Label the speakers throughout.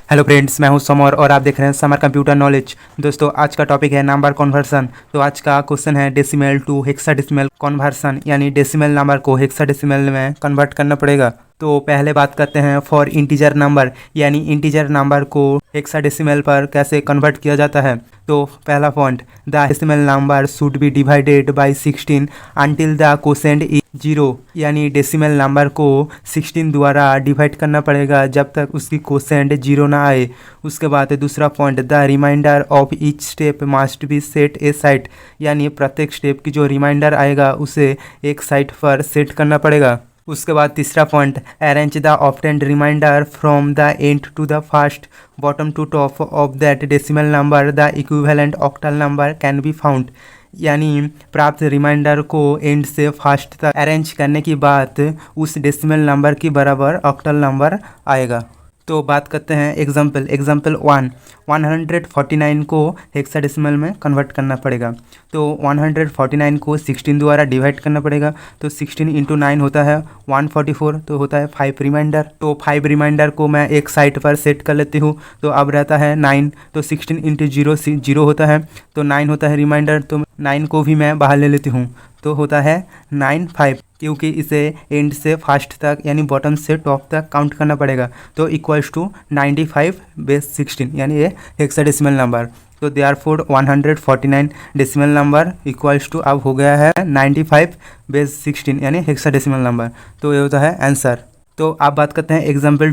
Speaker 1: Hello friends, मैं हूं summer और आप देख रहे हैं समर कंप्यूटर नॉलेज। दोस्तों, आज का टॉपिक है नंबर कन्वर्सन। तो आज का क्वेश्चन है डेसिमल टू हेक्साडेसिमल कन्वर्सन, यानी डेसिमल नंबर को हेक्साडेसिमल में कन्वर्ट करना पड़ेगा। तो पहले बात करते हैं फॉर इंटीजर नंबर, यानी इंटीजर नंबर को हेक्साडेसिमल पर कैसे कन्वर्ट किया जाता है। तो पहला point, the decimal number should be divided by 16 until the quotient is 0, यानी डेसिमल नंबर को 16 द्वारा डिवाइड करना पड़ेगा जब तक उसकी कोसेंट 0 ना आए। उसके बाद दूसरा point, the remainder of each step must be set aside, यानी प्रत्येक स्टेप की जो रिमाइंडर आएगा उसे एक साइड पर सेट करना पड़ेगा। उसके बाद तीसरा point, arrange the obtained remainder from the end to the first bottom to top of that decimal number the equivalent octal number can be found, यानी प्राप्त रिमाइंडर को एंड से फर्स्ट तक अरेंज करने की बात उस डेसिमल नंबर की बराबर ऑक्टल नंबर आएगा। तो बात करते हैं एग्जाम्पल 149 को हेक्साडेसिमल में कन्वर्ट करना पड़ेगा। तो 149 को 16 द्वारा डिवाइड करना पड़ेगा। तो 16 इंटू 9 होता है 144, तो होता है 5 रिमाइंडर। तो 5 रिमाइंडर को मैं एक साइड पर सेट कर लेती हूँ। तो अब रहता है 9, तो 16 इंटू 0 होता है, तो 9 होता है रिमाइंडर। तो 9 को भी मैं बाहर ले लेती हूँ, तो होता है 95, क्योंकि इसे एंड से फर्स्ट तक यानी बॉटम से टॉप तक काउंट करना पड़ेगा। तो इक्वल्स टू 95/16, यानी ये हेक्साडेसिमल नंबर। तो therefore 149 decimal number equals to अब हो गया है 95/16, यानी हेक्साडेसिमल नंबर। तो ये होता है आंसर। तो आप बात करते हैं एग्जाम्पल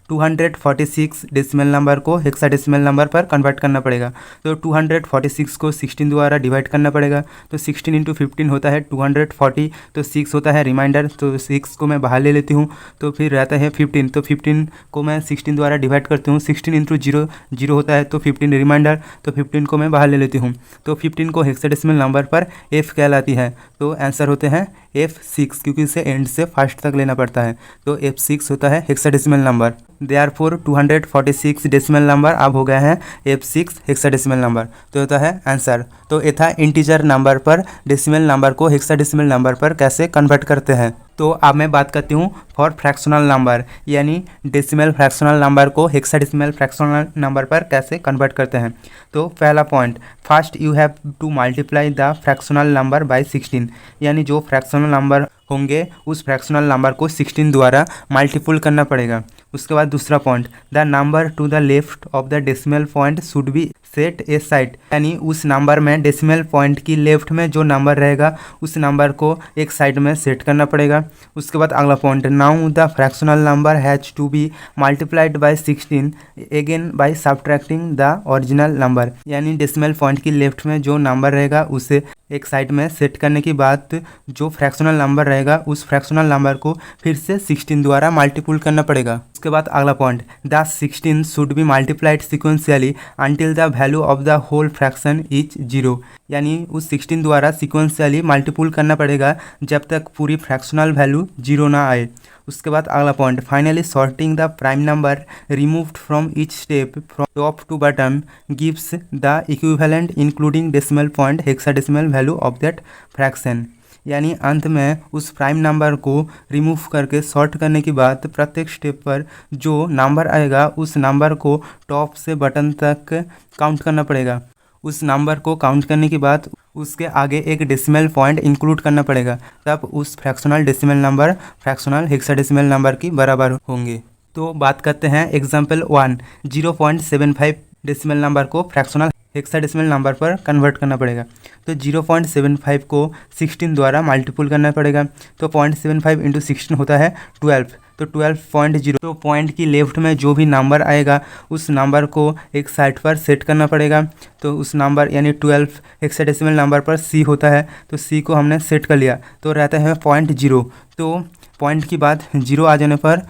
Speaker 1: 246 डेसिमल नंबर को हेक्साडेसिमल नंबर पर कन्वर्ट करना पड़ेगा। तो 246 को 16 द्वारा डिवाइड करना पड़ेगा। तो 16 इंटू 15 होता है 240, तो 6 होता है रिमाइंडर। तो 6 को मैं बाहर ले लेती हूँ, तो फिर रहता है 15। तो 15 को मैं 16 द्वारा डिवाइड करती हूँ। 16 इंटू 0 होता है, तो 15 रिमाइंडर। तो 15 को मैं बाहर ले लेती हूँ। तो 15 को हेक्साडेसिमल नंबर पर F कहलाती है। तो आंसर होते हैं F6, क्योंकि इसे एंड से फर्स्ट तक लेना पड़ता है। तो F6 होता है hexadecimal number. Therefore 246 decimal number अब हो गया है F6 हेक्साडेसिमल नंबर। तो होता है आंसर। तो ये था इंटीजर नंबर पर डेसिमल नंबर को हेक्साडेसिमल नंबर पर कैसे कन्वर्ट करते हैं। तो अब मैं बात करती हूँ फॉर फ्रैक्शनल नंबर, यानी डेसिमल फ्रैक्शनल नंबर को हेक्साडेसिमल फ्रैक्शनल नंबर पर कैसे कन्वर्ट करते हैं। तो पहला point, first you have to multiply the fractional number by 16, यानी जो फ्रैक्शनल नंबर होंगे उस फ्रैक्शनल नंबर को 16 द्वारा मल्टीपल करना पड़ेगा। उसके बाद दूसरा point, the number two the left of the decimal point should be set aside, यानी उस नंबर में डेसिमल पॉइंट की लेफ्ट में जो नंबर रहेगा उस नंबर को एक साइड में सेट करना पड़ेगा। उसके बाद अगला point, now the fractional number has to be multiplied by 16 again by subtracting the original number, यानी डेसिमल पॉइंट की लेफ्ट में जो नंबर रहेगा उसे एक साइड में सेट करने की बाद जो फ्रैक्शनल नंबर रहेगा उस फ्रैक्शनल नंबर को फिर से 16 द्वारा मल्टीपल करना पड़ेगा। उसके बाद अगला point, the 16 should be multiplied sequentially until the value of the whole fraction is 0, यानी उस 16 द्वारा सिक्वेंशियली मल्टीपल करना पड़ेगा जब तक पूरी फ्रैक्शनल वैल्यू 0 ना आए। उसके बाद अगला point, finally sorting the prime number removed from each step from top to bottom gives the equivalent including decimal point hexadecimal value of that fraction, यानी अंत में उस प्राइम नंबर को रिमूव करके सॉर्ट करने के बाद प्रत्येक स्टेप पर जो नंबर आएगा उस नंबर को टॉप से बटन तक काउंट करना पड़ेगा। उस नंबर को काउंट करने के बाद उसके आगे एक डेसिमल पॉइंट इंक्लूड करना पड़ेगा, तब उस fractional decimal number fractional hexadecimal number की बराबर होंगे। तो बात करते हैं एग्जाम्पल 1, 0.75 डेसिमल नंबर को फ्रैक्शनल हेक्साडेसिमल नंबर पर कन्वर्ट करना पड़ेगा। तो 0.75 को 16 द्वारा मल्टीपल करना पड़ेगा। तो 0.75 इंटू 16 होता है 12, तो 12.0। तो पॉइंट की लेफ्ट में जो भी नंबर आएगा उस नंबर को एक साइड पर सेट करना पड़ेगा। तो उस नंबर यानी 12 हेक्साडेसिमल नंबर पर C होता है, तो C को हमने सेट कर लिया, तो रहता है 0.0। तो पॉइंट की बाद 0 आ जाने पर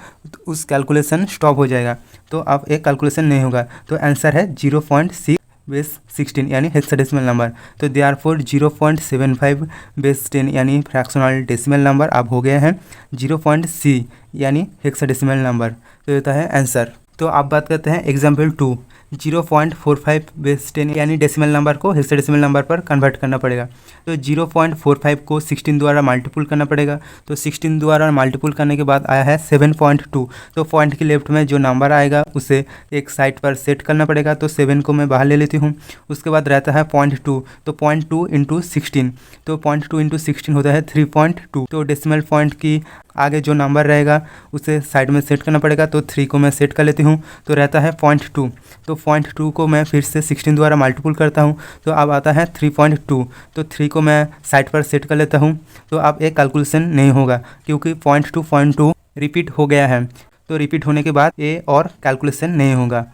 Speaker 1: उस कैलकुलेशन स्टॉप हो जाएगा, तो अब एक कैलकुलेशन नहीं होगा। तो आंसर है 0.6/16, यानी हेक्साडेसिमल नंबर। तो देयरफॉर 0.75/10 यानी फ्रैक्शनल डेसिमल नंबर अब हो गए हैं 0.C, यानी हेक्साडेसिमल नंबर। तो ये होता है आंसर। तो आप बात करते हैं एग्जाम्पल 2, 0.45 बेस 10 यानी डेसिमल नंबर को हेक्साडेसिमल नंबर पर कन्वर्ट करना पड़ेगा। तो 0.45 को 16 द्वारा मल्टीपुल करना पड़ेगा। तो 16 द्वारा मल्टीपुल करने के बाद आया है 7.2। तो पॉइंट के लेफ्ट में जो नंबर आएगा उसे एक साइड पर सेट करना पड़ेगा। तो 7 को मैं बाहर ले लेती हूँ। उसके बाद रहता है 0.2, तो 0.2 इंटू 16, तो 0.2 इंटू 16 होता है 3.2। तो डेसिमल पॉइंट की आगे जो नंबर रहेगा उसे साइड में सेट करना पड़ेगा। तो 3 को मैं सेट कर लेती हूँ, तो रहता है 0.2। तो 0.2 को मैं फिर से 16 द्वारा मल्टीपुल करता हूँ, तो अब आता है 3.2। तो 3 को मैं साइड पर सेट कर लेता हूँ। तो अब एक कैलकुलेशन नहीं होगा क्योंकि 0.2 रिपीट हो गया है। तो रिपीट होने के बाद ए और कैलकुलेशन नहीं होगा।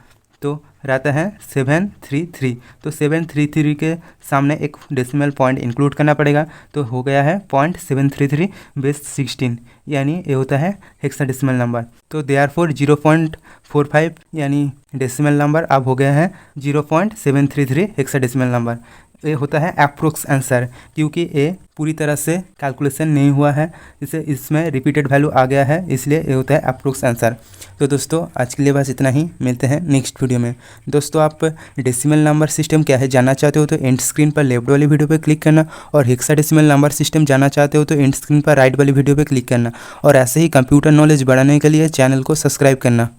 Speaker 1: तो रहता है 733। तो 733 के सामने एक डेसिमल पॉइंट इंक्लूड करना पड़ेगा। तो हो गया है 0.733 बेस 16, यानी ये होता है हेक्साडेसिमल नंबर। तो देयरफॉर 0.45 यानी डेसिमल नंबर अब हो गया है 0.733 हेक्साडेसिमल नंबर। ये होता है अप्रोक्स आंसर, क्योंकि ये पूरी तरह से कैलकुलेशन नहीं हुआ है, इसे इसमें रिपीटेड वैल्यू आ गया है, इसलिए ये होता है अप्रोक्स आंसर। तो दोस्तों आज के लिए बस इतना ही, मिलते हैं नेक्स्ट वीडियो में। दोस्तों आप डेसिमल नंबर सिस्टम क्या है जानना चाहते हो तो एंड स्क्रीन पर लेफ्ट वाली वीडियो पर क्लिक करना, और हेक्साडेसिमल नंबर सिस्टम जानना चाहते हो तो एंड स्क्रीन पर राइट वाली वीडियो पर क्लिक करना। और ऐसे ही कंप्यूटर नॉलेज बढ़ाने के लिए चैनल को सब्सक्राइब करना।